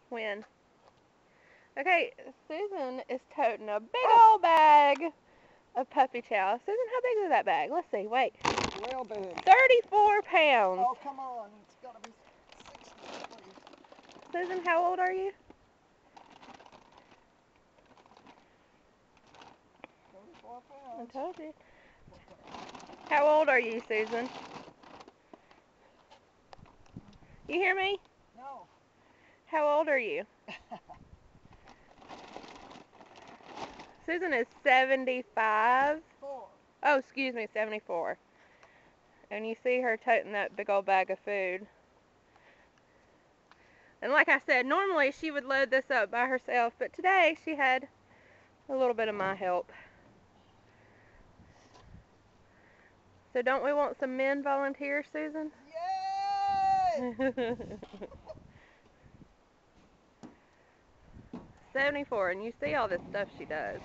When? Okay, Susan is toting a big old bag of puppy chow. Susan, how big is that bag? Let's see, wait. Real big. 34 pounds. Oh, come on. It's got to be 60. Susan, how old are you? 34 pounds. I told you. How old are you, Susan? You hear me? No. How old are you? Susan is 75. 4. Oh, excuse me, 74. And you see her toting that big old bag of food. And like I said, normally she would load this up by herself, but today she had a little bit of my help. So don't we want some men volunteers, Susan? Yay! 74, and you see all this stuff she does.